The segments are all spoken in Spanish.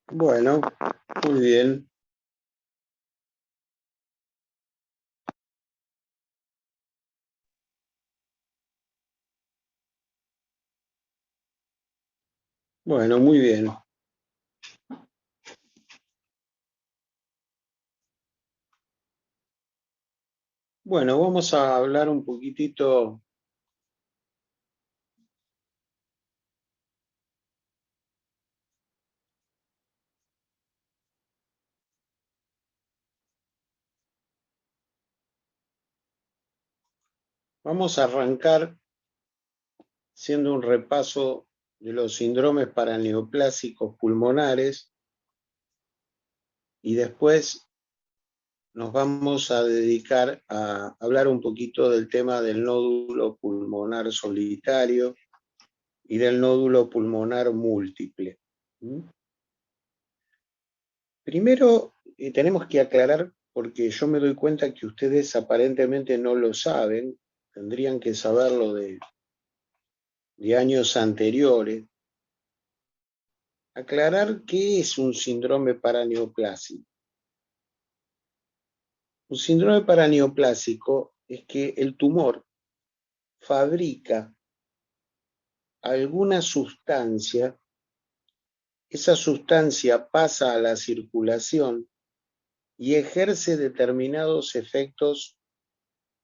Bueno, muy bien. Bueno, muy bien. Bueno, vamos a hablar un poquitito. Vamos a arrancar haciendo un repaso de los síndromes paraneoplásicos pulmonares y después nos vamos a dedicar a hablar un poquito del tema del nódulo pulmonar solitario y del nódulo pulmonar múltiple. ¿Mm? Primero, tenemos que aclarar, porque yo me doy cuenta que ustedes aparentemente no lo saben, tendrían que saberlo de años anteriores, aclarar qué es un síndrome paraneoplásico. Un síndrome paraneoplásico es que el tumor fabrica alguna sustancia, esa sustancia pasa a la circulación y ejerce determinados efectos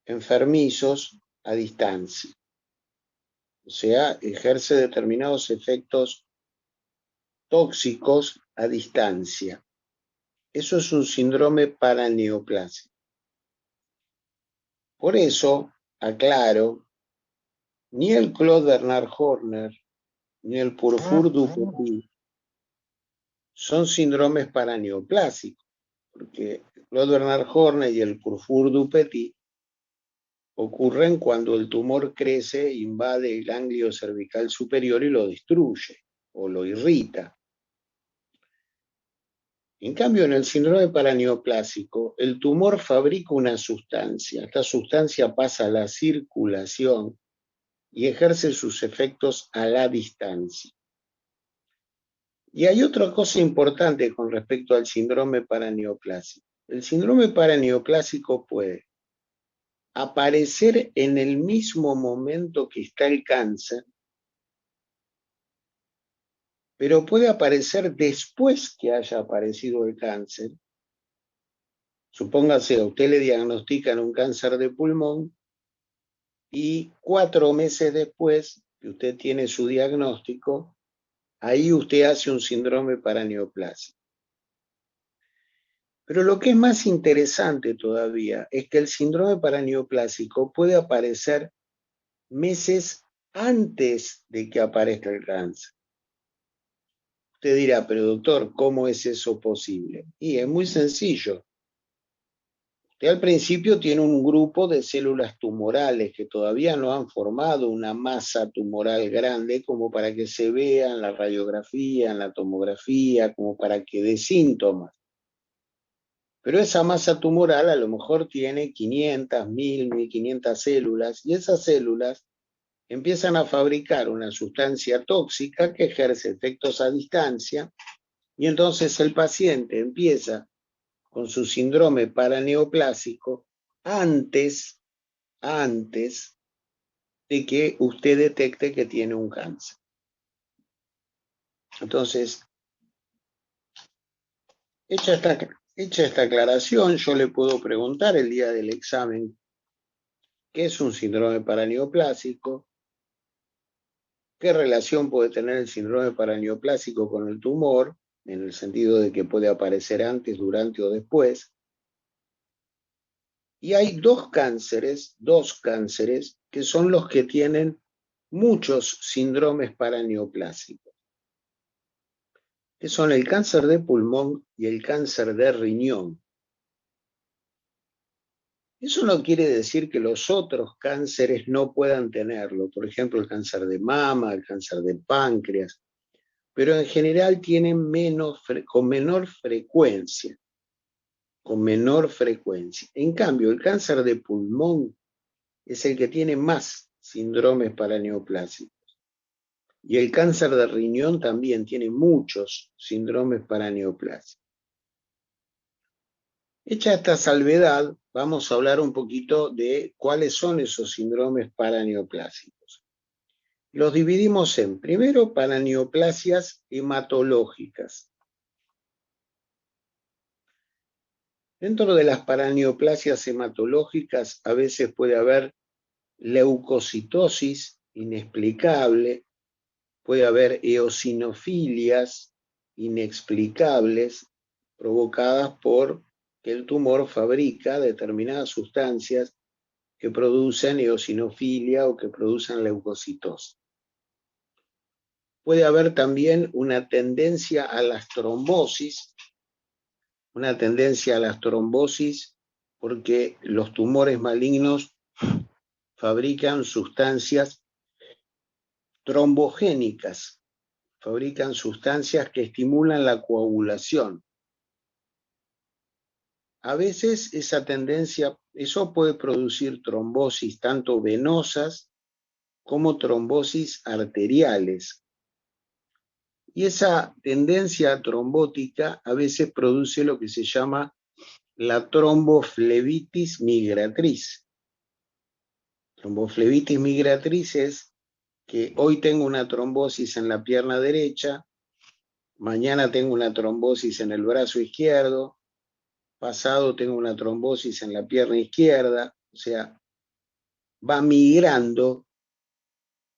enfermizos a distancia. O sea, ejerce determinados efectos tóxicos a distancia. Eso es un síndrome paraneoplásico. Por eso, aclaro, ni el Claude Bernard Horner ni el Purpur du Petit son síndromes paraneoplásicos, porque el Claude Bernard Horner y el Purpur du Petit ocurren cuando el tumor crece, invade el ganglio cervical superior y lo destruye o lo irrita. En cambio, en el síndrome paraneoplásico, el tumor fabrica una sustancia. Esta sustancia pasa a la circulación y ejerce sus efectos a la distancia. Y hay otra cosa importante con respecto al síndrome paraneoplásico. El síndrome paraneoplásico puede aparecer en el mismo momento que está el cáncer, pero puede aparecer después que haya aparecido el cáncer. Supóngase, a usted le diagnostican un cáncer de pulmón y 4 meses después que usted tiene su diagnóstico, ahí usted hace un síndrome paraneoplásico. Pero lo que es más interesante todavía es que el síndrome paraneoplásico puede aparecer meses antes de que aparezca el cáncer. Usted dirá, pero doctor, ¿cómo es eso posible? Y es muy sencillo. Usted al principio tiene un grupo de células tumorales que todavía no han formado una masa tumoral grande como para que se vea en la radiografía, en la tomografía, como para que dé síntomas. Pero esa masa tumoral a lo mejor tiene 500, 1000, 1500 células y esas células empiezan a fabricar una sustancia tóxica que ejerce efectos a distancia y entonces el paciente empieza con su síndrome paraneoplásico antes de que usted detecte que tiene un cáncer. Entonces, hecha esta aclaración, yo le puedo preguntar el día del examen qué es un síndrome paraneoplásico, qué relación puede tener el síndrome paraneoplásico con el tumor, en el sentido de que puede aparecer antes, durante o después. Y hay dos cánceres que son los que tienen muchos síndromes paraneoplásicos, que son el cáncer de pulmón y el cáncer de riñón. Eso no quiere decir que los otros cánceres no puedan tenerlo, por ejemplo, el cáncer de mama, el cáncer de páncreas, pero en general tienen con menor frecuencia. En cambio, el cáncer de pulmón es el que tiene más síndromes paraneoplásicos. Y el cáncer de riñón también tiene muchos síndromes paraneoplásicos. Hecha esta salvedad, vamos a hablar un poquito de cuáles son esos síndromes paraneoplásicos. Los dividimos en, primero, paraneoplasias hematológicas. Dentro de las paraneoplasias hematológicas a veces puede haber leucocitosis inexplicable, puede haber eosinofilias inexplicables provocadas por que el tumor fabrica determinadas sustancias que producen eosinofilia o que producen leucocitosis. Puede haber también una tendencia a las trombosis, porque los tumores malignos fabrican sustancias trombogénicas, fabrican sustancias que estimulan la coagulación. A veces esa tendencia, eso puede producir trombosis tanto venosas como trombosis arteriales. Y esa tendencia trombótica a veces produce lo que se llama la tromboflebitis migratriz. Tromboflebitis migratriz es que hoy tengo una trombosis en la pierna derecha, mañana tengo una trombosis en el brazo izquierdo, pasado tengo una trombosis en la pierna izquierda, o sea, va migrando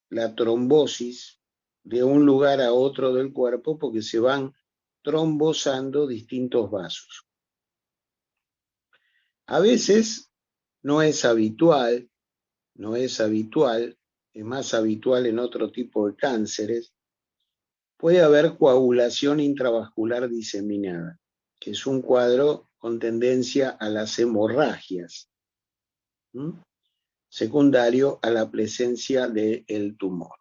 la trombosis de un lugar a otro del cuerpo porque se van trombosando distintos vasos. A veces no es habitual, es más habitual en otro tipo de cánceres, puede haber coagulación intravascular diseminada, que es un cuadro con tendencia a las hemorragias, secundario a la presencia del tumor.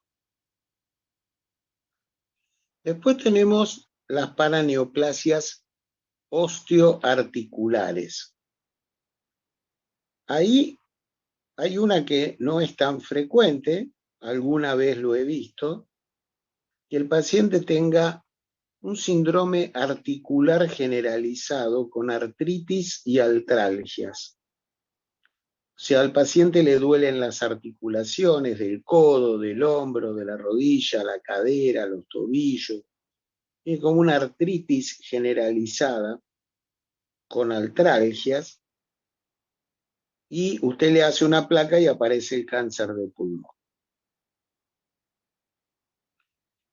Después tenemos las paraneoplasias osteoarticulares. Ahí hay una que no es tan frecuente, alguna vez lo he visto, que el paciente tenga un síndrome articular generalizado con artritis y artralgias. O sea, al paciente le duelen las articulaciones del codo, del hombro, de la rodilla, la cadera, los tobillos. Tiene como una artritis generalizada con artralgias y usted le hace una placa y aparece el cáncer de pulmón.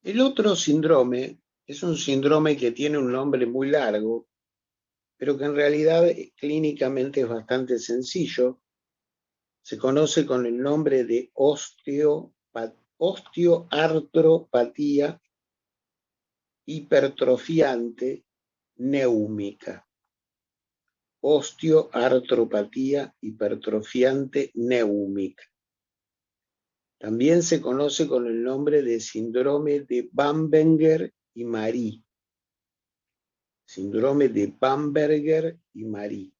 El otro síndrome es un síndrome que tiene un nombre muy largo, pero que en realidad clínicamente es bastante sencillo. Se conoce con el nombre de osteoartropatía hipertrofiante néumica. Osteoartropatía hipertrofiante néumica. También se conoce con el nombre de síndrome de Bamberger y Marie. Síndrome de Bamberger y Marie.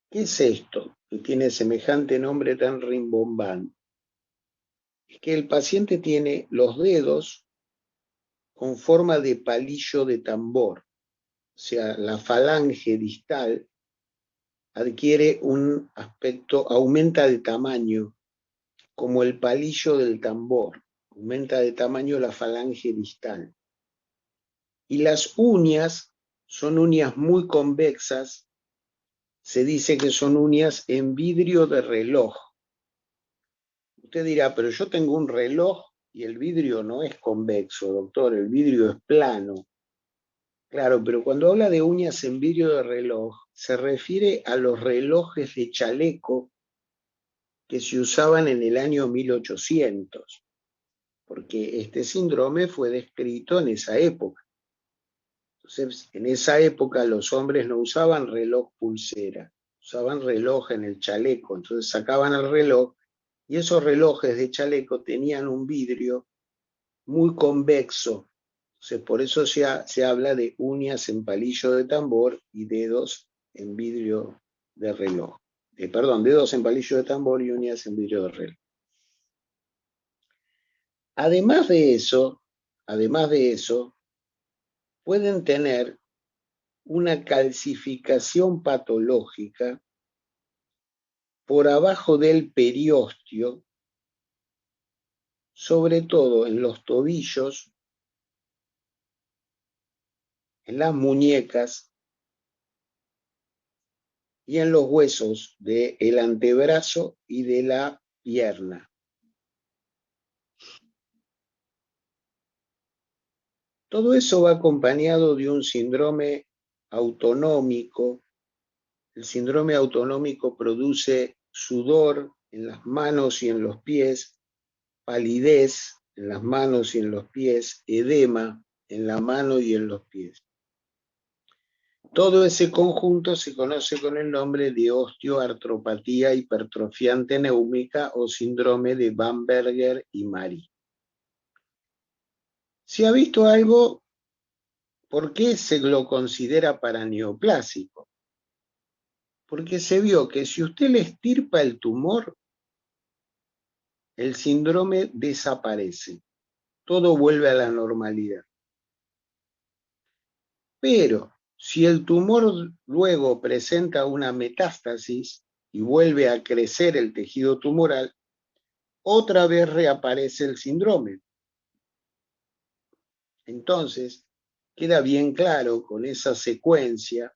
¿Qué es esto que tiene semejante nombre tan rimbombante? Es que el paciente tiene los dedos con forma de palillo de tambor. O sea, la falange distal adquiere un aspecto, aumenta de tamaño, como el palillo del tambor. Aumenta de tamaño la falange distal. Y las uñas son uñas muy convexas. Se dice que son uñas en vidrio de reloj. Usted dirá, pero yo tengo un reloj y el vidrio no es convexo, doctor, el vidrio es plano. Claro, pero cuando habla de uñas en vidrio de reloj, se refiere a los relojes de chaleco que se usaban en el año 1800, porque este síndrome fue descrito en esa época. Entonces, en esa época los hombres no usaban reloj pulsera, usaban reloj en el chaleco, entonces sacaban el reloj y esos relojes de chaleco tenían un vidrio muy convexo. Entonces, por eso se habla de uñas en palillo de tambor y dedos en vidrio de reloj. Dedos en palillo de tambor y uñas en vidrio de reloj. Además de eso, pueden tener una calcificación patológica por abajo del periósteo, sobre todo en los tobillos, en las muñecas y en los huesos del antebrazo y de la pierna. Todo eso va acompañado de un síndrome autonómico. El síndrome autonómico produce sudor en las manos y en los pies, palidez en las manos y en los pies, edema en la mano y en los pies. Todo ese conjunto se conoce con el nombre de osteoartropatía hipertrofiante neúmica o síndrome de Bamberger y Marie. ¿Se ha visto algo? ¿Por qué se lo considera paraneoplásico? Porque se vio que si usted le extirpa el tumor, el síndrome desaparece. Todo vuelve a la normalidad. Pero si el tumor luego presenta una metástasis y vuelve a crecer el tejido tumoral, otra vez reaparece el síndrome. Entonces, queda bien claro con esa secuencia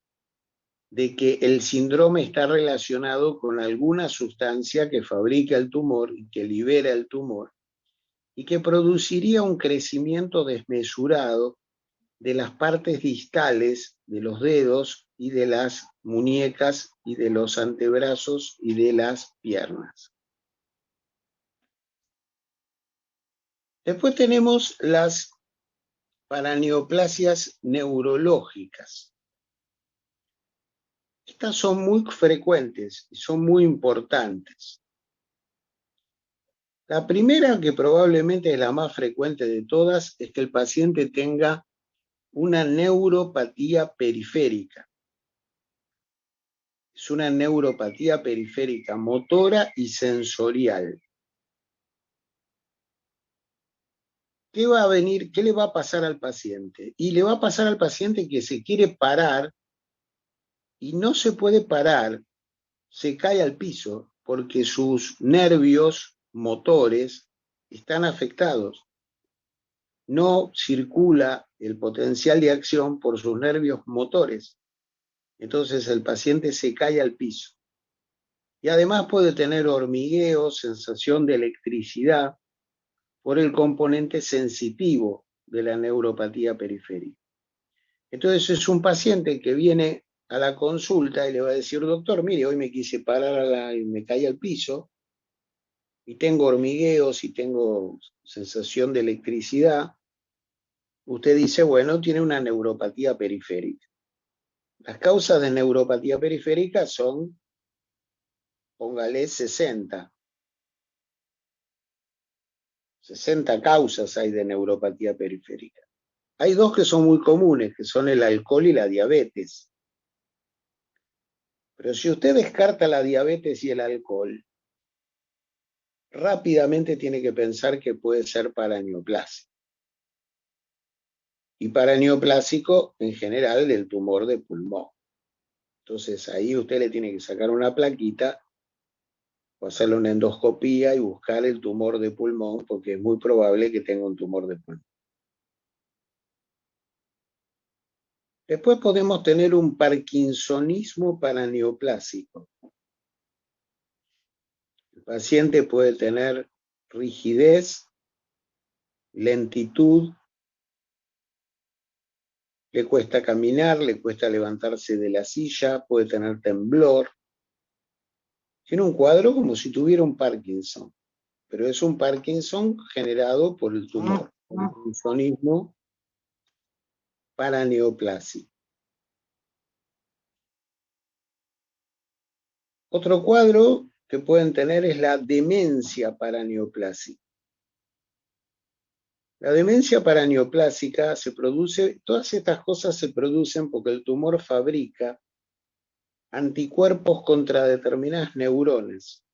de que el síndrome está relacionado con alguna sustancia que fabrica el tumor y que libera el tumor y que produciría un crecimiento desmesurado de las partes distales de los dedos y de las muñecas y de los antebrazos y de las piernas. Después tenemos las paraneoplasias neurológicas. Estas son muy frecuentes y son muy importantes. La primera, que probablemente es la más frecuente de todas, es que el paciente tenga una neuropatía periférica. Es una neuropatía periférica motora y sensorial. ¿Qué va a venir? ¿Qué le va a pasar al paciente? Y le va a pasar al paciente que se quiere parar y no se puede parar, se cae al piso porque sus nervios motores están afectados. No circula el potencial de acción por sus nervios motores. Entonces el paciente se cae al piso. Y además puede tener hormigueo, sensación de electricidad por el componente sensitivo de la neuropatía periférica. Entonces es un paciente que viene a la consulta y le va a decir, doctor, mire, hoy me quise parar y me caí al piso y tengo hormigueos y tengo sensación de electricidad. Usted dice, bueno, tiene una neuropatía periférica. Las causas de neuropatía periférica son, póngale 60. 60 causas hay de neuropatía periférica. Hay dos que son muy comunes, que son el alcohol y la diabetes. Pero si usted descarta la diabetes y el alcohol, rápidamente tiene que pensar que puede ser paraneoplásico. Y paraneoplásico en general del tumor de pulmón. Entonces ahí usted le tiene que sacar una plaquita o hacerle una endoscopía y buscar el tumor de pulmón porque es muy probable que tenga un tumor de pulmón. Después podemos tener un parkinsonismo paraneoplásico. El paciente puede tener rigidez, lentitud, le cuesta caminar, le cuesta levantarse de la silla, puede tener temblor. Tiene un cuadro como si tuviera un Parkinson, pero es un Parkinson generado por el tumor, el parkinsonismo paraneoplásico. Otro cuadro que pueden tener es la demencia paraneoplásica. La demencia paraneoplásica se produce, todas estas cosas se producen porque el tumor fabrica anticuerpos contra determinadas neuronas.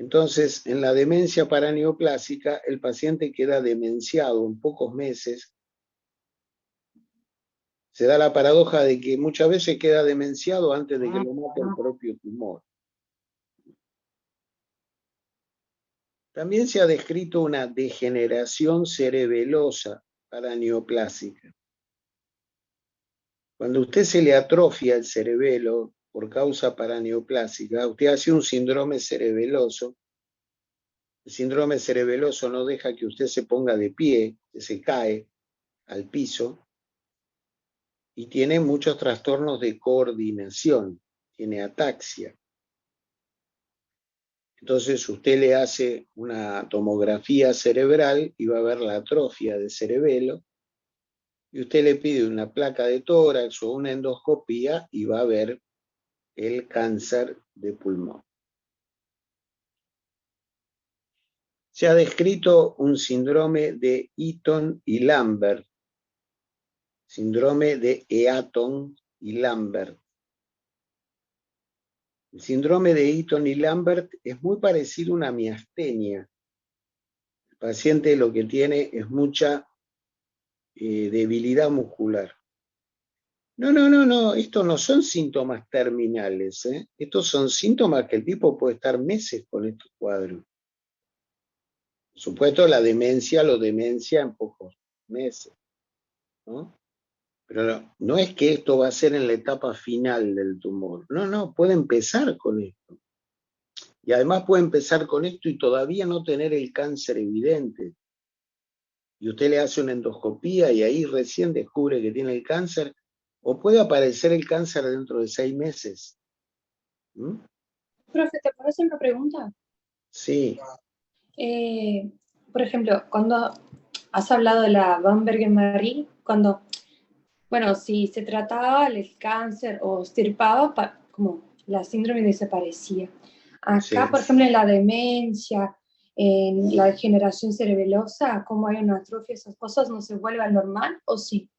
Entonces, en la demencia paraneoplásica, el paciente queda demenciado en pocos meses. Se da la paradoja de que muchas veces queda demenciado antes de que lo mate el propio tumor. También se ha descrito una degeneración cerebelosa paraneoplásica. Cuando a usted se le atrofia el cerebelo por causa paraneoplásica, usted hace un síndrome cerebeloso. El síndrome cerebeloso no deja que usted se ponga de pie, que se cae al piso, y tiene muchos trastornos de coordinación, tiene ataxia. Entonces usted le hace una tomografía cerebral y va a ver la atrofia del cerebelo, y usted le pide una placa de tórax o una endoscopía y va a ver el cáncer de pulmón. Se ha descrito un síndrome de Eaton y Lambert, síndrome de Eaton y Lambert. El síndrome de Eaton y Lambert es muy parecido a una miastenia. El paciente lo que tiene es mucha debilidad muscular. No, estos no son síntomas terminales, ¿eh? Estos son síntomas que el tipo puede estar meses con estos cuadros. Por supuesto, la demencia lo demencia en pocos meses, ¿no? Pero no es que esto va a ser en la etapa final del tumor. No, puede empezar con esto. Y además puede empezar con esto y todavía no tener el cáncer evidente. Y usted le hace una endoscopía y ahí recién descubre que tiene el cáncer, o puede aparecer el cáncer dentro de 6 meses. ¿Mm? Profe, ¿te puedo hacer una pregunta? Sí. Por ejemplo, cuando has hablado de la Bamberger-Marie, cuando, bueno, si se trataba el cáncer o estirpaba, como la síndrome desaparecía. Acá, Sí. por ejemplo, en la demencia, en la degeneración cerebelosa, como hay una atrofia, esas cosas no se vuelven normal, ¿o sí?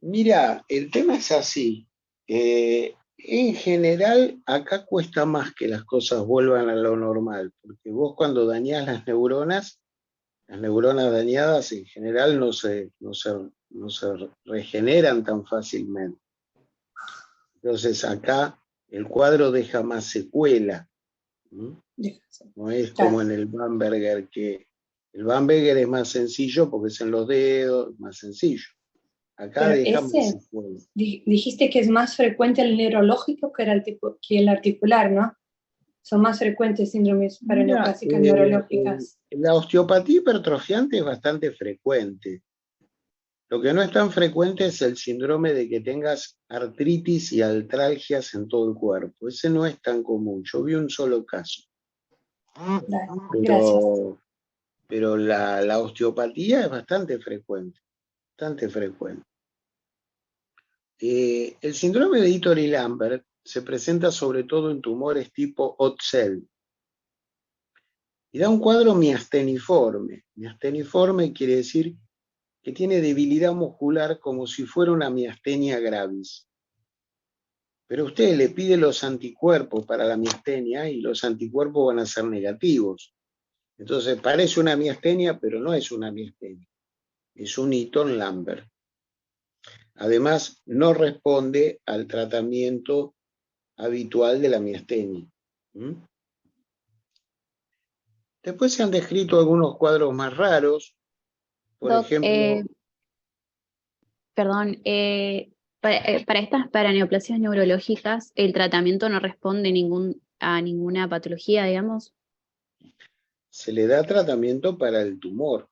Mira, el tema es así. En general, acá cuesta más que las cosas vuelvan a lo normal, porque vos cuando dañás las neuronas dañadas en general no se regeneran tan fácilmente. Entonces acá el cuadro deja más secuela. No es como en el Bamberger, que el Bamberger es más sencillo porque es en los dedos, más sencillo. Acá Pero deja más ese, secuela. dijiste que es más frecuente el neurológico que el articular, ¿no? Son más frecuentes síndromes Mira, paraneoplásicas neurológicas. la osteopatía hipertrofiante es bastante frecuente. Lo que no es tan frecuente es el síndrome de que tengas artritis y artralgias en todo el cuerpo. Ese no es tan común. Yo vi un solo caso. Dale, gracias. Pero la osteopatía es bastante frecuente. Bastante frecuente. El síndrome de Eaton y Lambert se presenta sobre todo en tumores tipo Hot-cell y da un cuadro miasteniforme. Miasteniforme quiere decir que tiene debilidad muscular como si fuera una miastenia gravis. Pero usted le pide los anticuerpos para la miastenia y los anticuerpos van a ser negativos. Entonces parece una miastenia, pero no es una miastenia. Es un Eaton Lambert. Además, no responde al tratamiento habitual de la miastenia. Después se han descrito algunos cuadros más raros, por Doc, ejemplo, perdón, para estas paraneoplasias neurológicas, ¿el tratamiento no responde a ninguna patología, digamos? se le da tratamiento para el tumor.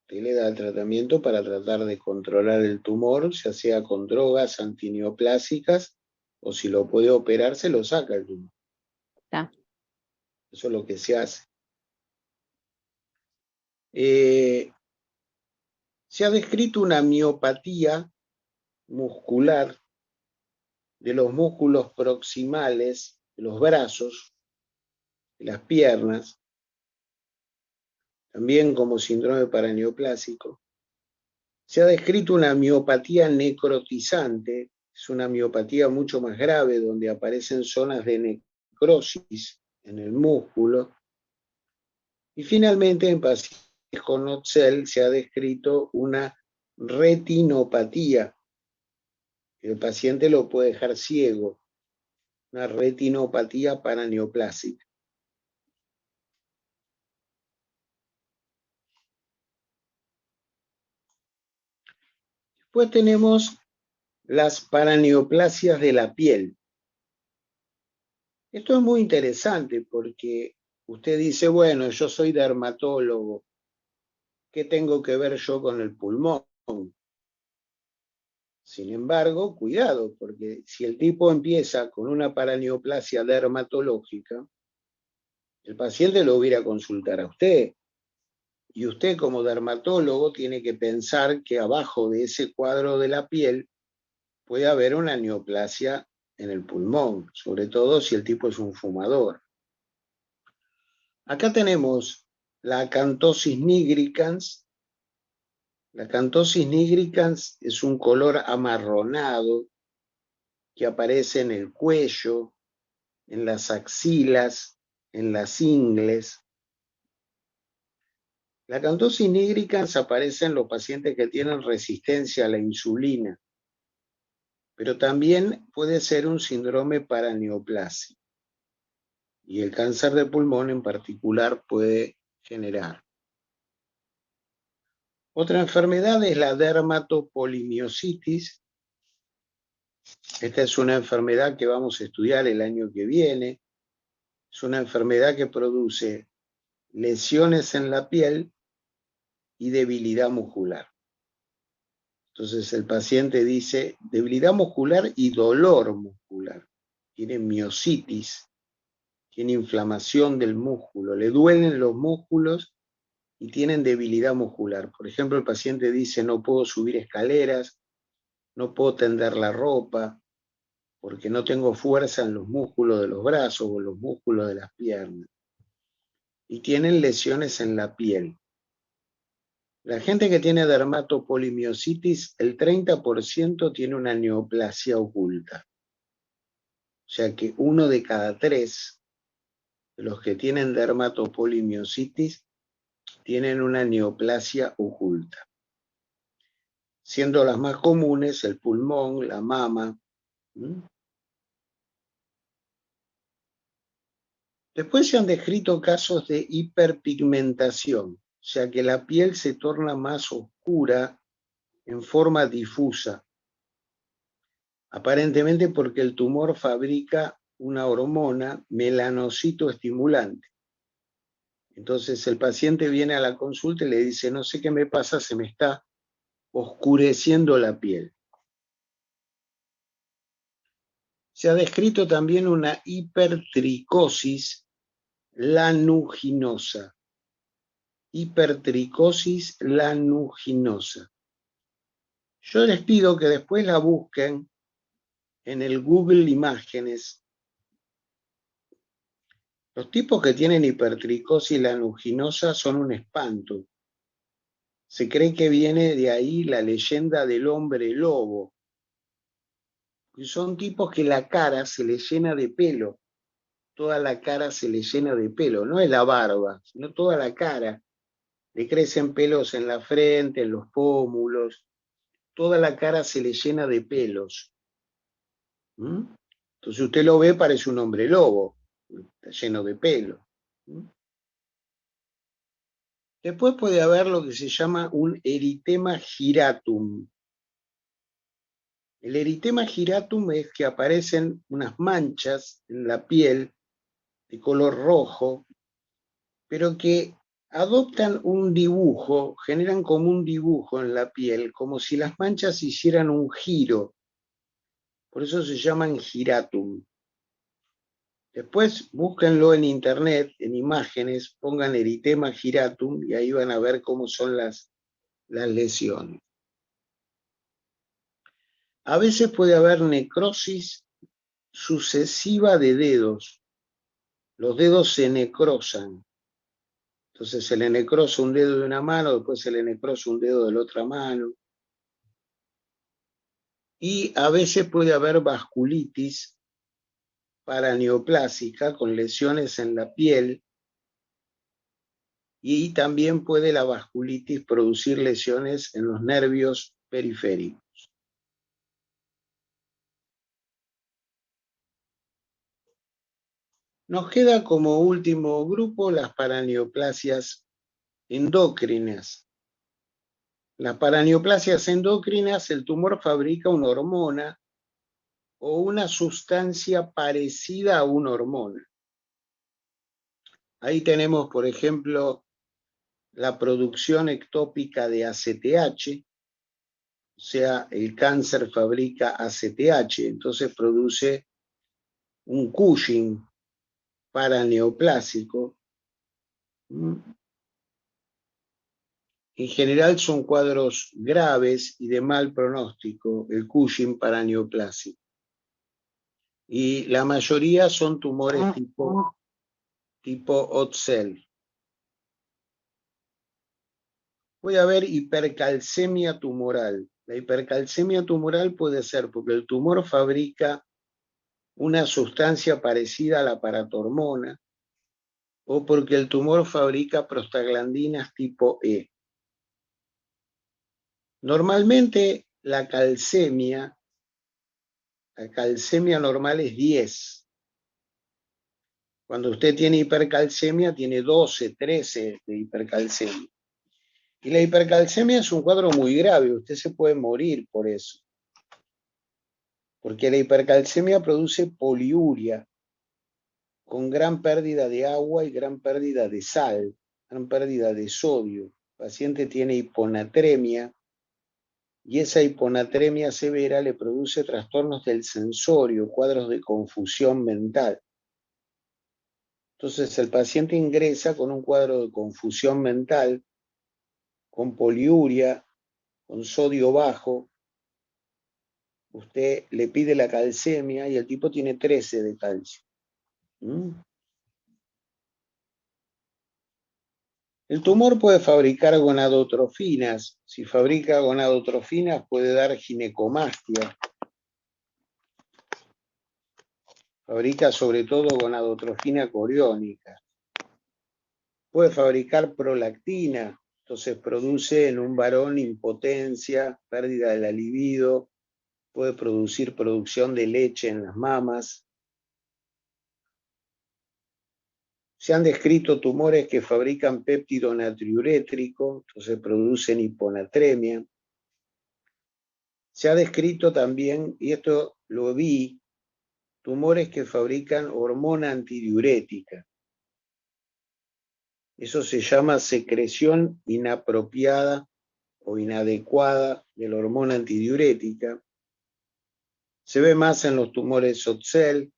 Se le da tratamiento para tratar de controlar el tumor, ya sea con drogas antineoplásicas o si lo puede operar, se lo saca el tumor. Está. Eso es lo que se hace. Se ha descrito una miopatía muscular de los músculos proximales de los brazos, de las piernas, también como síndrome paraneoplásico. Se ha descrito una miopatía necrotizante, es una miopatía mucho más grave donde aparecen zonas de necrosis en el músculo. Y finalmente, en pacientes con Otzell se ha descrito una retinopatía. El paciente lo puede dejar ciego, una retinopatía paraneoplásica. Después tenemos las paraneoplasias de la piel. Esto es muy interesante porque usted dice, bueno, yo soy dermatólogo, ¿qué tengo que ver yo con el pulmón? Sin embargo, cuidado, porque si el tipo empieza con una paraneoplasia dermatológica, el paciente lo va a ir a consultar a usted. Y usted como dermatólogo tiene que pensar que abajo de ese cuadro de la piel puede haber una neoplasia en el pulmón, sobre todo si el tipo es un fumador. Acá tenemos la acanthosis nigricans. La acanthosis nigricans es un color amarronado que aparece en el cuello, en las axilas, en las ingles. La acanthosis nigricans aparece en los pacientes que tienen resistencia a la insulina, pero también puede ser un síndrome paraneoplásico. Y el cáncer de pulmón en particular puede generar. Otra enfermedad es la dermatopolimiositis. Esta es una enfermedad que vamos a estudiar el año que viene. Es una enfermedad que produce lesiones en la piel y debilidad muscular. Entonces el paciente dice debilidad muscular y dolor muscular. Tiene miositis, tiene inflamación del músculo, le duelen los músculos y tienen debilidad muscular. Por ejemplo, el paciente dice no puedo subir escaleras, no puedo tender la ropa, porque no tengo fuerza en los músculos de los brazos o los músculos de las piernas. Y tienen lesiones en la piel. La gente que tiene dermatopolimiositis, el 30% tiene una neoplasia oculta. O sea que 1 de cada 3 de los que tienen dermatopolimiositis tienen una neoplasia oculta. Siendo las más comunes el pulmón, la mama. Después se han descrito casos de hiperpigmentación, o sea que la piel se torna más oscura en forma difusa, aparentemente porque el tumor fabrica una hormona melanocito estimulante. Entonces el paciente viene a la consulta y le dice, no sé qué me pasa, se me está oscureciendo la piel. Se ha descrito también una hipertricosis lanuginosa. Hipertricosis lanuginosa. Yo les pido que después la busquen en el Google Imágenes. Los tipos que tienen hipertricosis lanuginosa son un espanto. Se cree que viene de ahí la leyenda del hombre lobo. Son tipos que la cara se les llena de pelo. Toda la cara se les llena de pelo. No es la barba, sino toda la cara. Le crecen pelos en la frente, en los pómulos. Toda la cara se le llena de pelos. Entonces usted lo ve, parece un hombre lobo. Está lleno de pelo. Después puede haber lo que se llama un eritema giratum. El eritema giratum es que aparecen unas manchas en la piel de color rojo, pero que adoptan un dibujo, generan como un dibujo en la piel, como si las manchas hicieran un giro. Por eso se llaman giratum. Después búsquenlo en internet, en imágenes, pongan eritema giratum y ahí van a ver cómo son las lesiones. A veces puede haber necrosis sucesiva de dedos. Los dedos se necrosan. Entonces se le necrosa un dedo de una mano, después se le necrosa un dedo de la otra mano. Y a veces puede haber vasculitis paraneoplásica con lesiones en la piel, y también puede la vasculitis producir lesiones en los nervios periféricos. Nos queda como último grupo las paraneoplasias endócrinas. Las paraneoplasias endócrinas, el tumor fabrica una hormona o una sustancia parecida a una hormona. Ahí tenemos, por ejemplo, la producción ectópica de ACTH, o sea, el cáncer fabrica ACTH, entonces produce un Cushing paraneoplásico. En general son cuadros graves y de mal pronóstico, el Cushing paraneoplásico. Y la mayoría son tumores tipo Otzel. Puede haber hipercalcemia tumoral. La hipercalcemia tumoral puede ser porque el tumor fabrica una sustancia parecida a la paratormona o porque el tumor fabrica prostaglandinas tipo E. Normalmente la calcemia normal es 10. Cuando usted tiene hipercalcemia, tiene 12, 13 de hipercalcemia. Y la hipercalcemia es un cuadro muy grave, usted se puede morir por eso. Porque la hipercalcemia produce poliuria, con gran pérdida de agua y gran pérdida de sal, gran pérdida de sodio. El paciente tiene hiponatremia, y esa hiponatremia severa le produce trastornos del sensorio, cuadros de confusión mental. Entonces el paciente ingresa con un cuadro de confusión mental, con poliuria, con sodio bajo. Usted le pide la calcemia y el tipo tiene 13 de calcio. El tumor puede fabricar gonadotrofinas. Si fabrica gonadotrofinas puede dar ginecomastia. Fabrica sobre todo gonadotrofina coriónica. Puede fabricar prolactina, entonces produce en un varón impotencia, pérdida de la libido, puede producir producción de leche en las mamas. Se han descrito tumores que fabrican péptido natriurétrico, entonces producen hiponatremia. Se ha descrito también, y esto lo vi, tumores que fabrican hormona antidiurética. Eso se llama secreción inapropiada o inadecuada de la hormona antidiurética. Se ve más en los tumores Otzel.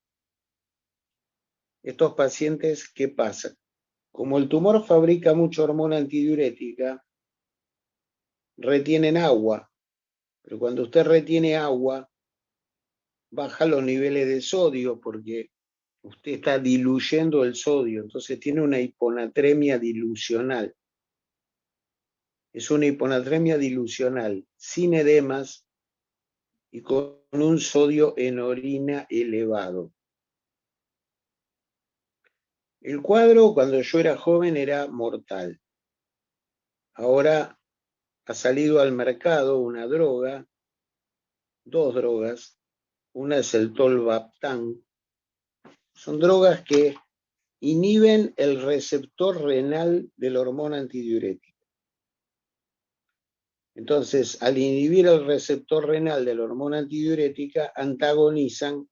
Estos pacientes, ¿qué pasa? Como el tumor fabrica mucha hormona antidiurética, retienen agua. Pero cuando usted retiene agua, baja los niveles de sodio porque usted está diluyendo el sodio, entonces tiene una hiponatremia dilucional. Es una hiponatremia dilucional, sin edemas y con un sodio en orina elevado. El cuadro cuando yo era joven era mortal. Ahora ha salido al mercado una droga, dos drogas. Una es el tolvaptan. Son drogas que inhiben el receptor renal de la hormona antidiurética. Entonces, al inhibir el receptor renal de la hormona antidiurética, antagonizan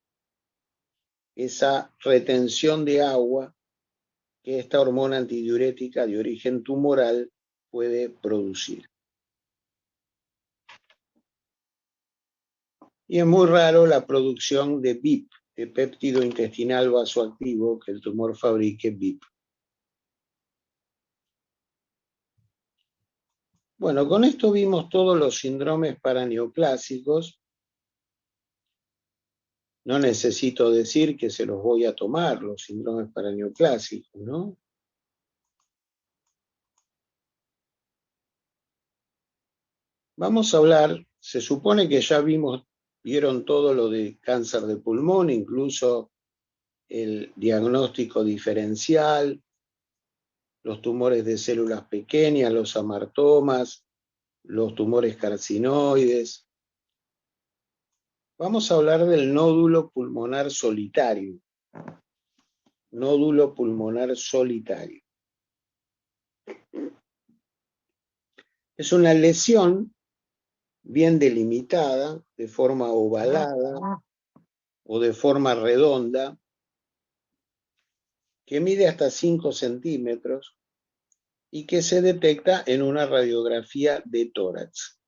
esa retención de agua que esta hormona antidiurética de origen tumoral puede producir. Y es muy raro la producción de BIP, de péptido intestinal vasoactivo, que el tumor fabrique BIP. Bueno, con esto vimos todos los síndromes paraneoplásicos. No necesito decir que se los voy a tomar, los síndromes paraneoplásicos, ¿no? Vamos a hablar, se supone que ya vieron todo lo de cáncer de pulmón, incluso el diagnóstico diferencial, los tumores de células pequeñas, los amartomas, los tumores carcinoides. Vamos a hablar del nódulo pulmonar solitario. Nódulo pulmonar solitario. Es una lesión bien delimitada, de forma ovalada o de forma redonda, que mide hasta 5 centímetros y que se detecta en una radiografía de tórax.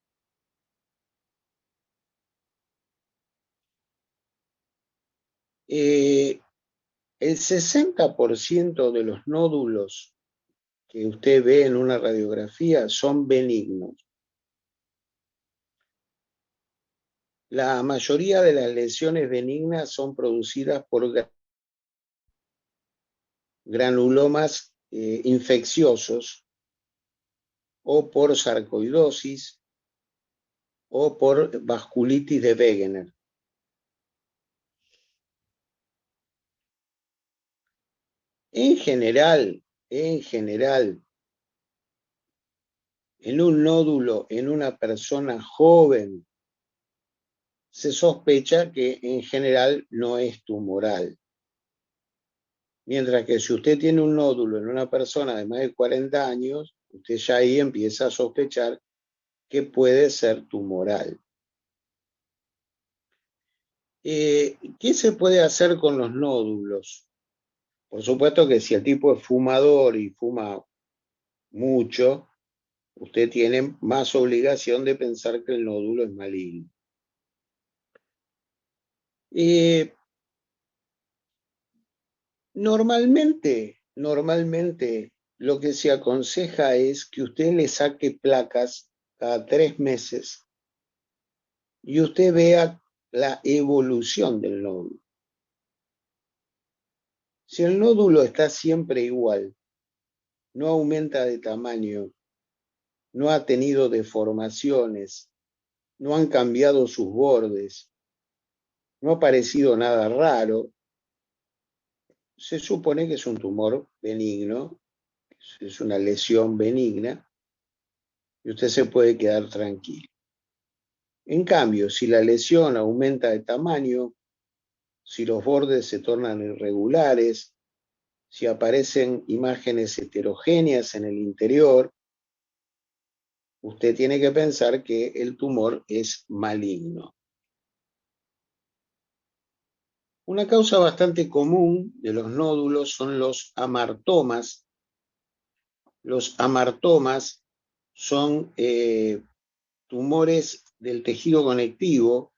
El 60% de los nódulos que usted ve en una radiografía son benignos. La mayoría de las lesiones benignas son producidas por granulomas infecciosos o por sarcoidosis o por vasculitis de Wegener. En general, en un nódulo en una persona joven se sospecha que en general no es tumoral. Mientras que si usted tiene un nódulo en una persona de más de 40 años, usted ya ahí empieza a sospechar que puede ser tumoral. ¿Qué se puede hacer con los nódulos? Por supuesto que si el tipo es fumador y fuma mucho, usted tiene más obligación de pensar que el nódulo es maligno. Normalmente lo que se aconseja es que usted le saque placas cada 3 meses y usted vea la evolución del nódulo. Si el nódulo está siempre igual, no aumenta de tamaño, no ha tenido deformaciones, no han cambiado sus bordes, no ha aparecido nada raro, se supone que es un tumor benigno, es una lesión benigna, y usted se puede quedar tranquilo. En cambio, si la lesión aumenta de tamaño, si los bordes se tornan irregulares, si aparecen imágenes heterogéneas en el interior, usted tiene que pensar que el tumor es maligno. Una causa bastante común de los nódulos son los amartomas. Los amartomas son tumores del tejido conectivo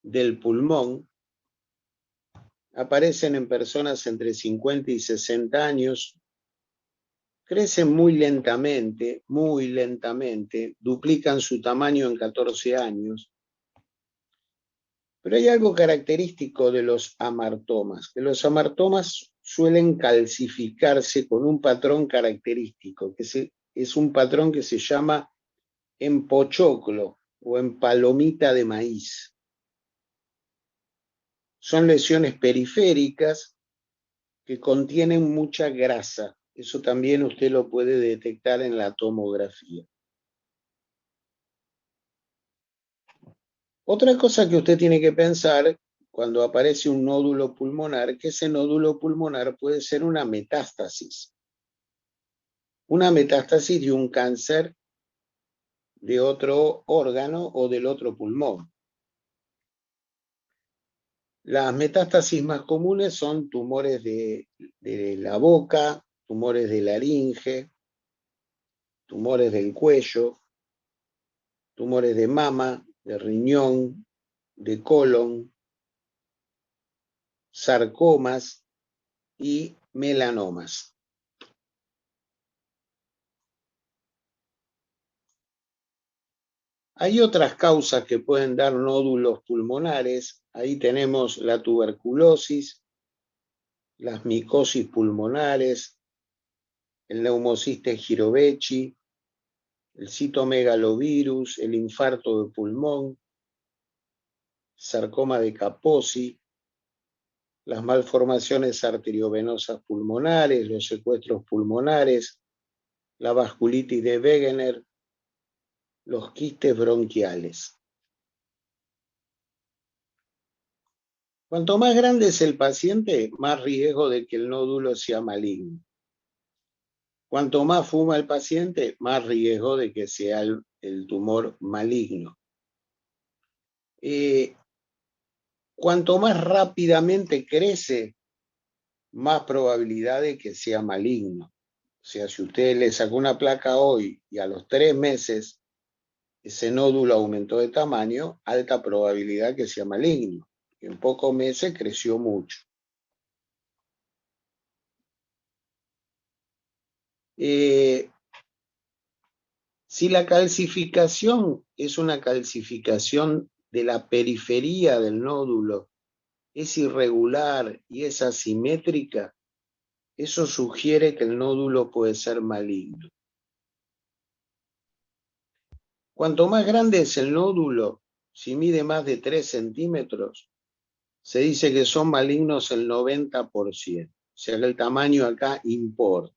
del pulmón. Aparecen en personas entre 50 y 60 años. Crecen muy lentamente, duplican su tamaño en 14 años. Pero hay algo característico de los amartomas, que los amartomas suelen calcificarse con un patrón característico, que es un patrón que se llama en pochoclo o en palomita de maíz. Son lesiones periféricas que contienen mucha grasa. Eso también usted lo puede detectar en la tomografía. Otra cosa que usted tiene que pensar cuando aparece un nódulo pulmonar, que ese nódulo pulmonar puede ser una metástasis. Una metástasis de un cáncer de otro órgano o del otro pulmón. Las metástasis más comunes son tumores de la boca, tumores de laringe, tumores del cuello, tumores de mama, de riñón, de colon, sarcomas y melanomas. Hay otras causas que pueden dar nódulos pulmonares. Ahí tenemos la tuberculosis, las micosis pulmonares, el neumocistis Girovechi, el citomegalovirus, el infarto de pulmón, sarcoma de Kaposi, las malformaciones arteriovenosas pulmonares, los secuestros pulmonares, la vasculitis de Wegener, los quistes bronquiales. Cuanto más grande es el paciente, más riesgo de que el nódulo sea maligno. Cuanto más fuma el paciente, más riesgo de que sea el tumor maligno. Cuanto más rápidamente crece, más probabilidad de que sea maligno. O sea, si usted le sacó una placa hoy y a los 3 meses ese nódulo aumentó de tamaño, alta probabilidad que sea maligno. En pocos meses creció mucho. Si la calcificación es una calcificación de la periferia del nódulo, es irregular y es asimétrica, eso sugiere que el nódulo puede ser maligno. Cuanto más grande es el nódulo, si mide más de 3 centímetros, se dice que son malignos el 90%. O sea que el tamaño acá importa.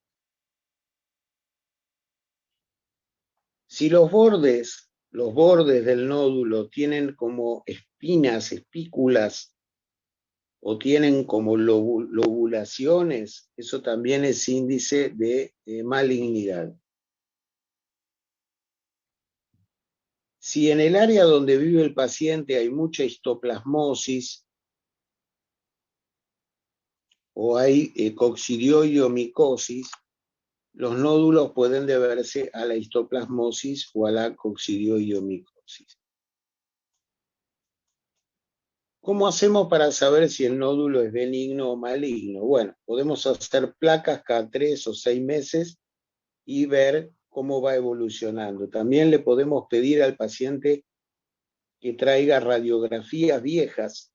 Si los bordes del nódulo tienen como espinas, espículas, o tienen como lobulaciones, eso también es índice de malignidad. Si en el área donde vive el paciente hay mucha histoplasmosis o hay coccidioidomicosis, los nódulos pueden deberse a la histoplasmosis o a la coccidioidomicosis. ¿Cómo hacemos para saber si el nódulo es benigno o maligno? Bueno, podemos hacer placas cada 3 o 6 meses y ver cómo va evolucionando. También le podemos pedir al paciente que traiga radiografías viejas.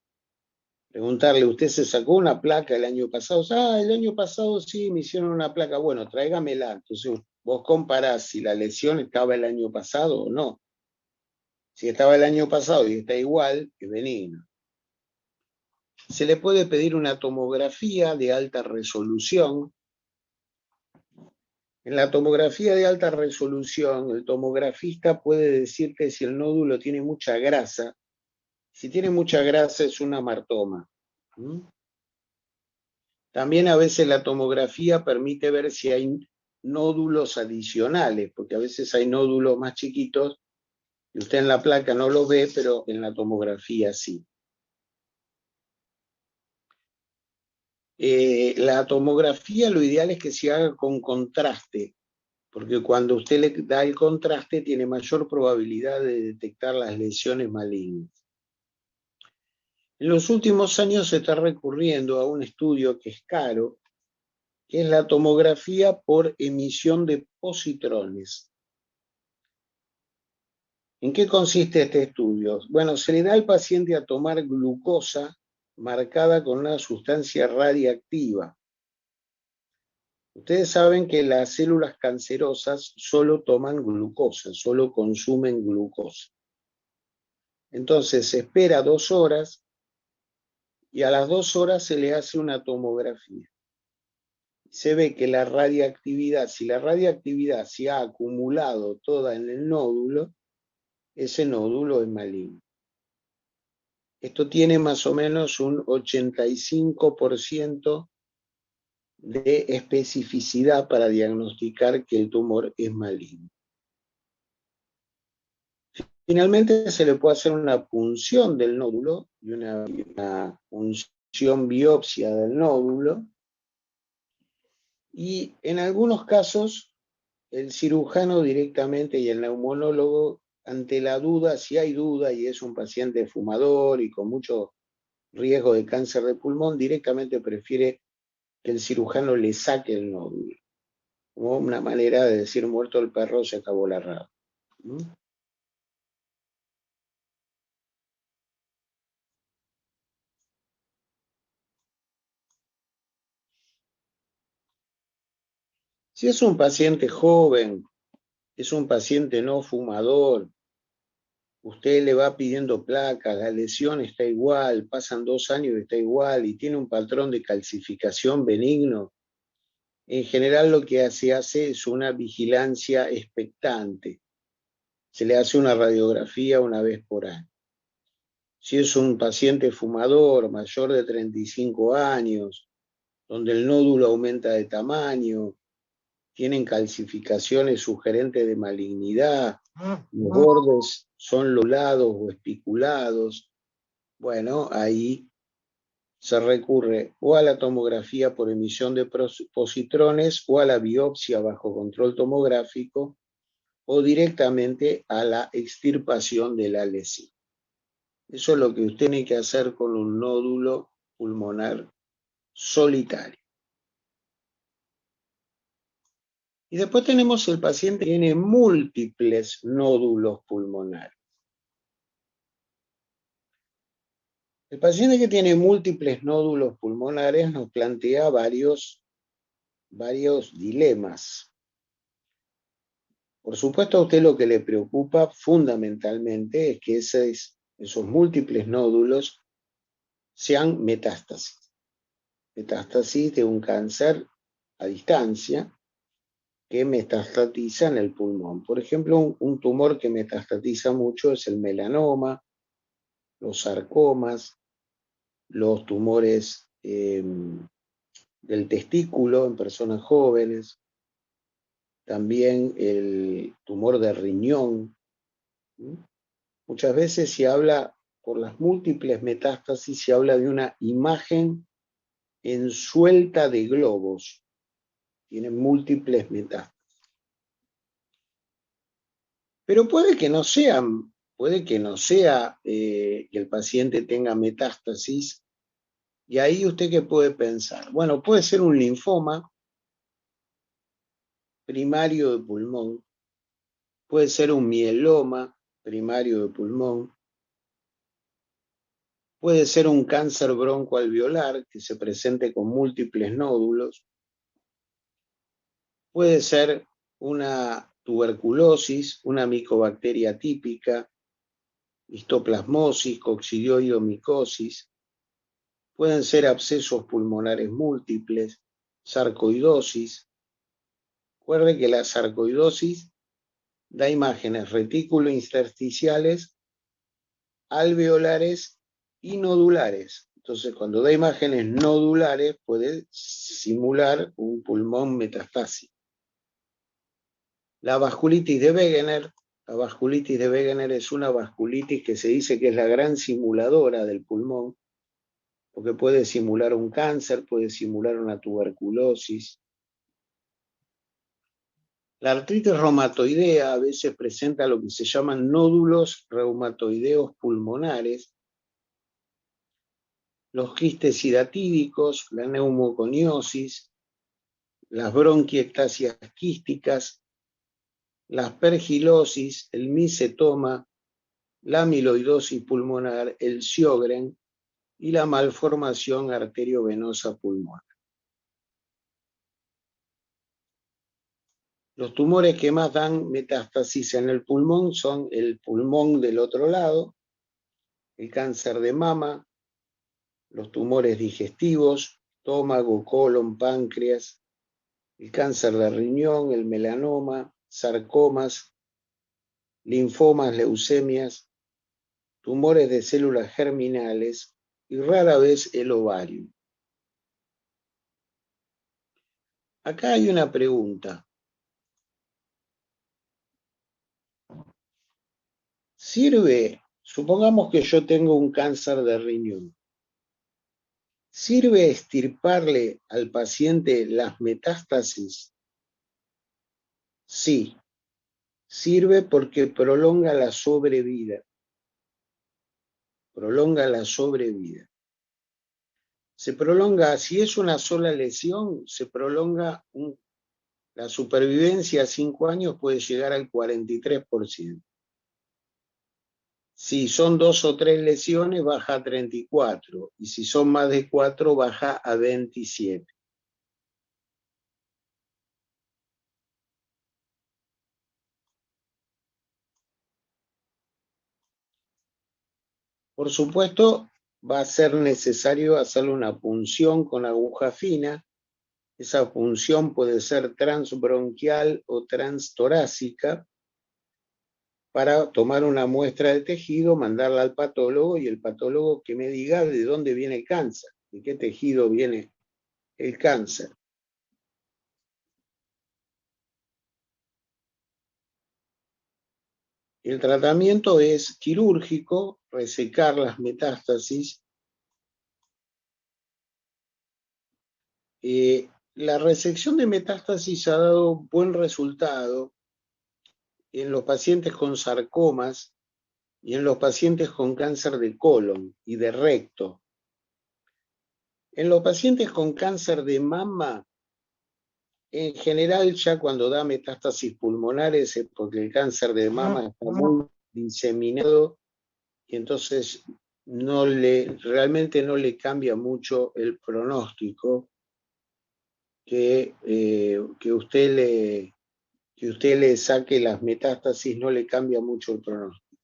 Preguntarle, ¿usted se sacó una placa el año pasado? El año pasado sí, me hicieron una placa. Bueno, tráigamela. Entonces vos comparás si la lesión estaba el año pasado o no. Si estaba el año pasado y está igual, es benigno. Se le puede pedir una tomografía de alta resolución. En la tomografía de alta resolución, el tomografista puede decirte si el nódulo tiene mucha grasa. Si tiene mucha grasa es un amartoma. También a veces la tomografía permite ver si hay nódulos adicionales, porque a veces hay nódulos más chiquitos y usted en la placa no los ve, pero en la tomografía sí. La tomografía lo ideal es que se haga con contraste, porque cuando usted le da el contraste tiene mayor probabilidad de detectar las lesiones malignas. En los últimos años se está recurriendo a un estudio que es caro, que es la tomografía por emisión de positrones. ¿En qué consiste este estudio? Bueno, se le da al paciente a tomar glucosa marcada con una sustancia radiactiva. Ustedes saben que las células cancerosas solo toman glucosa, solo consumen glucosa. Entonces se espera 2 horas y a las 2 horas se le hace una tomografía. Se ve que la radiactividad, si la radiactividad se ha acumulado toda en el nódulo, ese nódulo es maligno. Esto tiene más o menos un 85% de especificidad para diagnosticar que el tumor es maligno. Finalmente se le puede hacer una punción del nódulo y una punción biopsia del nódulo. Y en algunos casos el cirujano directamente y el neumonólogo, ante la duda, si hay duda y es un paciente fumador y con mucho riesgo de cáncer de pulmón, directamente prefiere que el cirujano le saque el nódulo. Como una manera de decir, muerto el perro, se acabó la rata. Si es un paciente joven, es un paciente no fumador, usted le va pidiendo placas, la lesión está igual, pasan 2 años y está igual, y tiene un patrón de calcificación benigno, en general lo que se hace es una vigilancia expectante. Se le hace una radiografía una vez por año. Si es un paciente fumador mayor de 35 años, donde el nódulo aumenta de tamaño, tienen calcificaciones sugerentes de malignidad, los bordes son lobulados o espiculados, bueno, ahí se recurre o a la tomografía por emisión de positrones o a la biopsia bajo control tomográfico o directamente a la extirpación de la lesión. Eso es lo que usted tiene que hacer con un nódulo pulmonar solitario. Y después tenemos el paciente que tiene múltiples nódulos pulmonares. El paciente que tiene múltiples nódulos pulmonares nos plantea varios dilemas. Por supuesto, a usted lo que le preocupa fundamentalmente es que esos múltiples nódulos sean metástasis. Metástasis de un cáncer a distancia que metastatiza en el pulmón. Por ejemplo, un tumor que metastatiza mucho es el melanoma, los sarcomas, los tumores del testículo en personas jóvenes, también el tumor de riñón. Muchas veces se habla, por las múltiples metástasis, se habla de una imagen ensuelta de globos. Tienen múltiples metástasis. Pero puede que no sea que el paciente tenga metástasis, y ahí usted qué puede pensar. Bueno, puede ser un linfoma primario de pulmón, puede ser un mieloma primario de pulmón, puede ser un cáncer broncoalveolar que se presente con múltiples nódulos, puede ser una tuberculosis, una micobacteria típica, histoplasmosis, coccidioidomicosis, pueden ser abscesos pulmonares múltiples, sarcoidosis. Recuerde que la sarcoidosis da imágenes reticulointersticiales, alveolares y nodulares. Entonces, cuando da imágenes nodulares, puede simular un pulmón metastásico. La vasculitis de Wegener. La vasculitis de Wegener es una vasculitis que se dice que es la gran simuladora del pulmón, porque puede simular un cáncer, puede simular una tuberculosis. La artritis reumatoidea a veces presenta lo que se llaman nódulos reumatoideos pulmonares, los quistes hidatídicos, la neumoconiosis, las bronquiectasias quísticas, la aspergilosis, el micetoma, la amiloidosis pulmonar, el Sjögren y la malformación arteriovenosa pulmonar. Los tumores que más dan metástasis en el pulmón son el pulmón del otro lado, el cáncer de mama, los tumores digestivos, estómago, colon, páncreas, el cáncer de riñón, el melanoma, sarcomas, linfomas, leucemias, tumores de células germinales y rara vez el ovario. Acá hay una pregunta. ¿Sirve, supongamos que yo tengo un cáncer de riñón, ¿sirve extirparle al paciente las metástasis? Sí, sirve porque prolonga la sobrevida. Prolonga la sobrevida. Se prolonga, si es una sola lesión, se prolonga la supervivencia a 5 años puede llegar al 43%. Si son 2 o 3 lesiones, baja a 34%, y si son más de 4, baja a 27%. Por supuesto, va a ser necesario hacerle una punción con aguja fina. Esa punción puede ser transbronquial o transtorácica para tomar una muestra de tejido, mandarla al patólogo y el patólogo que me diga de dónde viene el cáncer, de qué tejido viene el cáncer. El tratamiento es quirúrgico, resecar las metástasis. La resección de metástasis ha dado buen resultado en los pacientes con sarcomas y en los pacientes con cáncer de colon y de recto. En los pacientes con cáncer de mama, en general ya cuando da metástasis pulmonares es porque el cáncer de mama está muy diseminado y entonces realmente no le cambia mucho el pronóstico que usted le saque las metástasis, no le cambia mucho el pronóstico.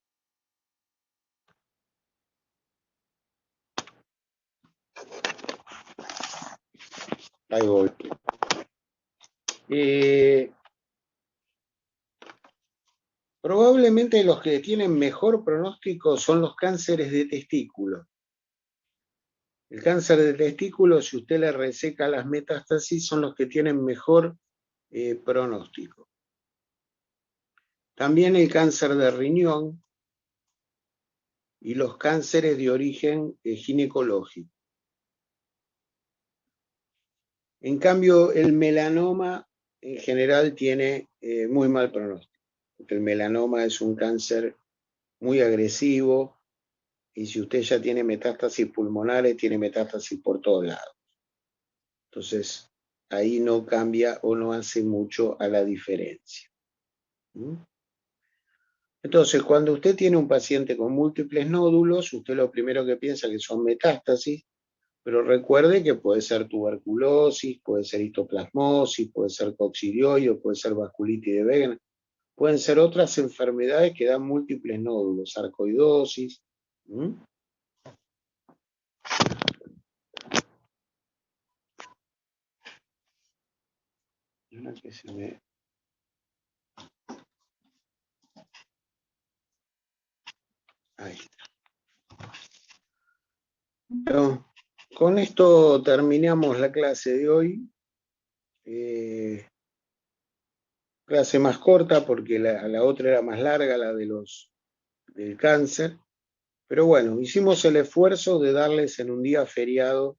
Ahí voy. Probablemente los que tienen mejor pronóstico son los cánceres de testículo. El cáncer de testículo, si usted le reseca las metástasis, son los que tienen mejor pronóstico. También el cáncer de riñón y los cánceres de origen ginecológico. En cambio, el melanoma en general tiene muy mal pronóstico, porque el melanoma es un cáncer muy agresivo y si usted ya tiene metástasis pulmonares, tiene metástasis por todos lados. Entonces, ahí no cambia o no hace mucho a la diferencia. Entonces, cuando usted tiene un paciente con múltiples nódulos, usted lo primero que piensa que son metástasis, pero recuerde que puede ser tuberculosis, puede ser histoplasmosis, puede ser coccidioides, puede ser vasculitis de Wegener, pueden ser otras enfermedades que dan múltiples nódulos, sarcoidosis. Que se me... Ahí está. Bueno, con esto terminamos la clase de hoy. Clase más corta porque la otra era más larga, la del cáncer. Pero bueno, hicimos el esfuerzo de darles en un día feriado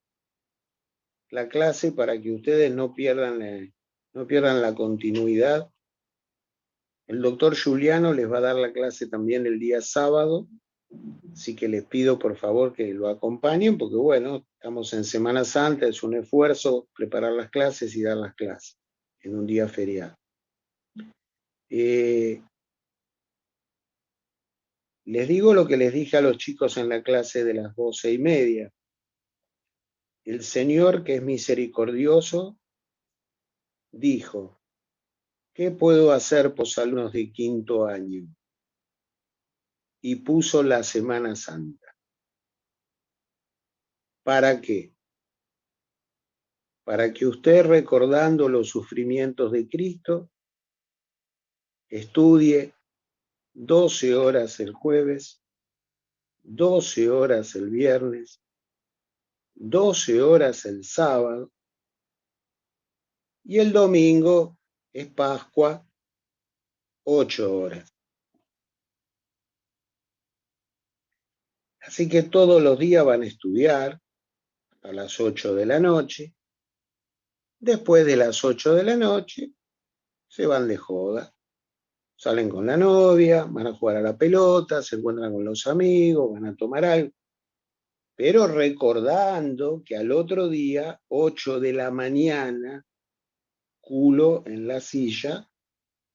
la clase para que ustedes no pierdan la continuidad. El doctor Giuliano les va a dar la clase también el día sábado, así que les pido por favor que lo acompañen, porque bueno, estamos en Semana Santa, es un esfuerzo preparar las clases y dar las clases en un día feriado. Les digo lo que les dije a los chicos en la clase de las 12:30. El Señor, que es misericordioso, dijo: ¿qué puedo hacer por los alumnos de quinto año? Y puso la Semana Santa. ¿Para qué? Para que usted, recordando los sufrimientos de Cristo, estudie 12 horas el jueves, 12 horas el viernes, 12 horas el sábado, y el domingo es Pascua, 8 horas. Así que todos los días van a estudiar a las 8 de la noche. Después de las 8 de la noche se van de joda. Salen con la novia, van a jugar a la pelota, se encuentran con los amigos, van a tomar algo. Pero recordando que al otro día, 8 de la mañana, culo en la silla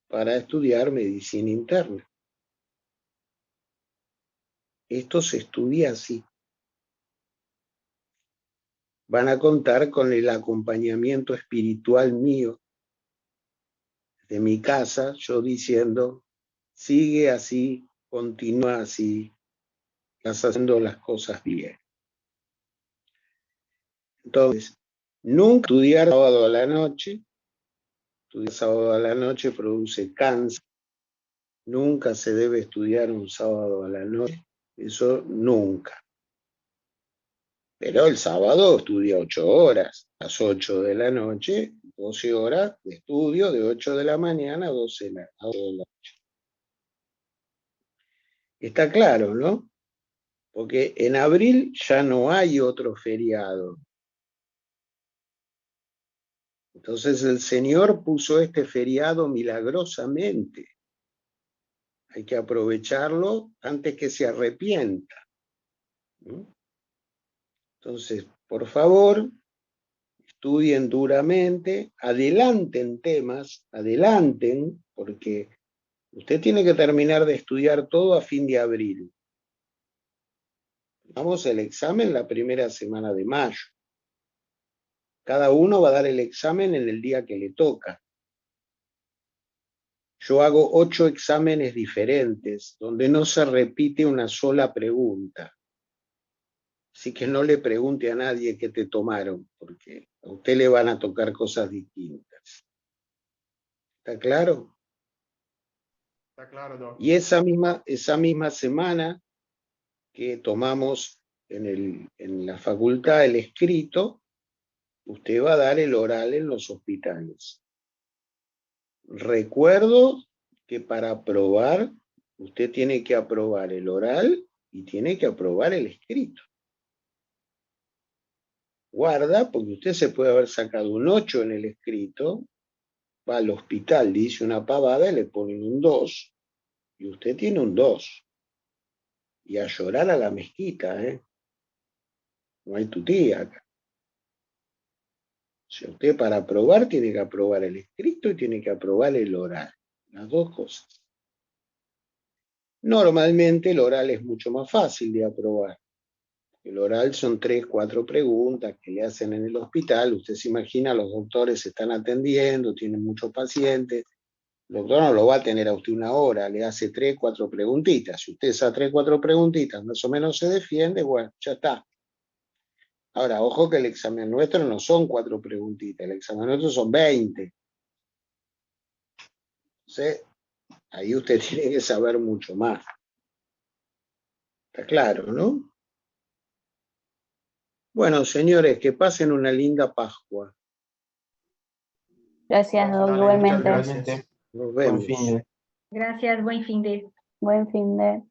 para estudiar medicina interna. Esto se estudia así. Van a contar con el acompañamiento espiritual mío, de mi casa, yo diciendo: sigue así, continúa así, estás haciendo las cosas bien. Entonces, nunca estudiar sábado a la noche. Estudiar sábado a la noche produce cáncer. Nunca se debe estudiar un sábado a la noche. Eso nunca. Pero el sábado estudia 8 horas. A las 8 de la noche, 12 horas de estudio, de 8 de la mañana a 12 de la noche. Está claro, ¿no? Porque en abril ya no hay otro feriado. Entonces el Señor puso este feriado milagrosamente. Hay que aprovecharlo antes que se arrepienta, ¿no? Entonces, por favor, estudien duramente, adelanten temas, adelanten, porque usted tiene que terminar de estudiar todo a fin de abril. Vamos al examen la primera semana de mayo. Cada uno va a dar el examen en el día que le toca. Yo hago 8 exámenes diferentes, donde no se repite una sola pregunta. Así que no le pregunte a nadie qué te tomaron, porque a usted le van a tocar cosas distintas. ¿Está claro? Está claro, Doc. Y esa misma semana que tomamos en la facultad el escrito, usted va a dar el oral en los hospitales. Recuerdo que para aprobar, usted tiene que aprobar el oral y tiene que aprobar el escrito. Guarda, porque usted se puede haber sacado un 8 en el escrito, va al hospital, dice una pavada, le ponen un 2, y usted tiene un 2. Y a llorar a la mezquita, ¿eh? No hay tutía acá. O sea, usted para aprobar tiene que aprobar el escrito y tiene que aprobar el oral. Las dos cosas. Normalmente el oral es mucho más fácil de aprobar. El oral son 3, 4 preguntas que le hacen en el hospital. Usted se imagina, los doctores se están atendiendo, tienen muchos pacientes. El doctor no lo va a tener a usted una hora, le hace 3, 4 preguntitas. Si usted esas 3, 4 preguntitas más o menos se defiende, bueno, ya está. Ahora, ojo que el examen nuestro no son 4 preguntitas, el examen nuestro son 20. Entonces, ahí usted tiene que saber mucho más. Está claro, ¿no? Bueno, señores, que pasen una linda Pascua. Gracias, Doc, Dale, igualmente. muchas gracias. Nos Buen vemos. fin de. Gracias, buen fin de. Buen fin de.